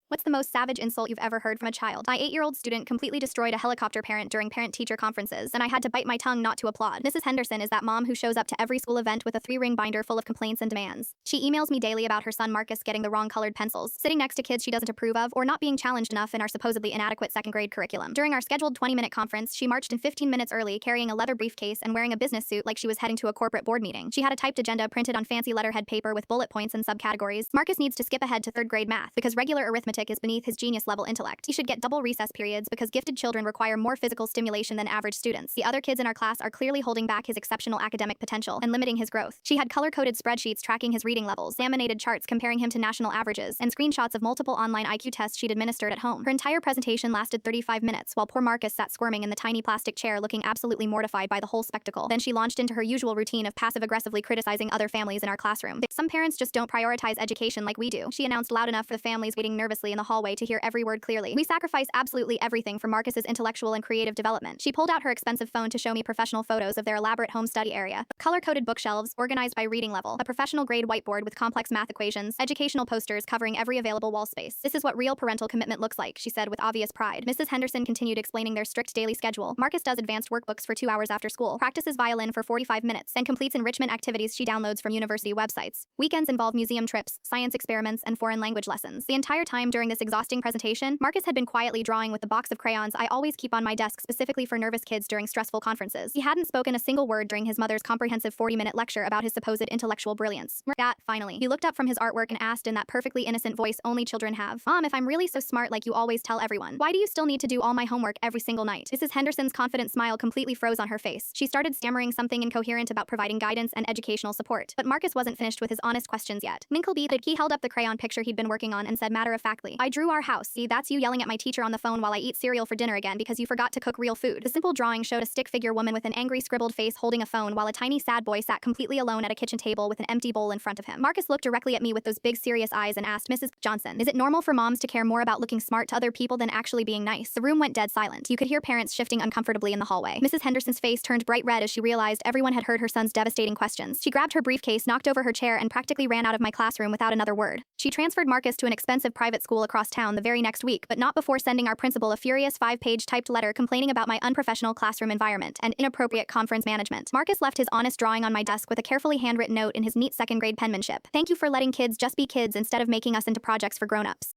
What's the most savage insult you've ever heard from a child? My 8-year-old student completely destroyed a helicopter parent during parent-teacher conferences, and I had to bite my tongue not to applaud. Mrs. Henderson is that mom who shows up to every school event with a 3-ring binder full of complaints and demands. She emails me daily about her son Marcus getting the wrong colored pencils, sitting next to kids she doesn't approve of, or not being challenged enough in our supposedly inadequate second-grade curriculum. During our scheduled 20-minute conference, she marched in 15 minutes early, carrying a leather briefcase and wearing a business suit like she was heading to a corporate board meeting. She had a typed agenda printed on fancy letterhead paper with bullet points and subcategories. Marcus needs to skip ahead to 3rd-grade math because regular arithmetic is beneath his genius level intellect. He should get double recess periods because gifted children require more physical stimulation than average students. The other kids in our class are clearly holding back his exceptional academic potential and limiting his growth. She had color-coded spreadsheets tracking his reading levels, laminated charts comparing him to national averages, and screenshots of multiple online IQ tests she'd administered at home. Her entire presentation lasted 35 minutes, while poor Marcus sat squirming in the tiny plastic chair looking absolutely mortified by the whole spectacle. Then she launched into her usual routine of passive-aggressively criticizing other families in our classroom. Some parents just don't prioritize education like we do, she announced loud enough for the families waiting nervously in the hallway to hear every word clearly. We sacrifice absolutely everything for Marcus's intellectual and creative development. She pulled out her expensive phone to show me professional photos of their elaborate home study area, color-coded bookshelves organized by reading level, a professional-grade whiteboard with complex math equations, educational posters covering every available wall space. This is what real parental commitment looks like, she said with obvious pride. Mrs. Henderson continued explaining their strict daily schedule. Marcus does advanced workbooks for 2 hours after school, practices violin for 45 minutes, and completes enrichment activities she downloads from university websites. Weekends involve museum trips, science experiments, and foreign language lessons. The entire time during this exhausting presentation, Marcus had been quietly drawing with the box of crayons I always keep on my desk specifically for nervous kids during stressful conferences. He hadn't spoken a single word during his mother's comprehensive 40-minute lecture about his supposed intellectual brilliance. Finally, he looked up from his artwork and asked in that perfectly innocent voice only children have, "Mom, if I'm really so smart like you always tell everyone, why do you still need to do all my homework every single night?" Mrs. Henderson's confident smile completely froze on her face. She started stammering something incoherent about providing guidance and educational support. But Marcus wasn't finished with his honest questions yet. He held up the crayon picture he'd been working on and said matter-of-factly, "I drew our house. See, that's you yelling at my teacher on the phone while I eat cereal for dinner again because you forgot to cook real food." The simple drawing showed a stick-figure woman with an angry scribbled face holding a phone while a tiny sad boy sat completely alone at a kitchen table with an empty bowl in front of him. Marcus looked directly at me with those big serious eyes and asked, "Mrs. Johnson, is it normal for moms to care more about looking smart to other people than actually being nice?" The room went dead silent. You could hear parents shifting uncomfortably in the hallway. Mrs. Henderson's face turned bright red as she realized everyone had heard her son's devastating questions. She grabbed her briefcase, knocked over her chair, and practically ran out of my classroom without another word. She transferred Marcus to an expensive private school across town the very next week, but not before sending our principal a furious 5-page typed letter complaining about my unprofessional classroom environment and inappropriate conference management. Marcus left his honest drawing on my desk with a carefully handwritten note in his neat second-grade penmanship. "Thank you for letting kids just be kids instead of making us into projects for grown-ups."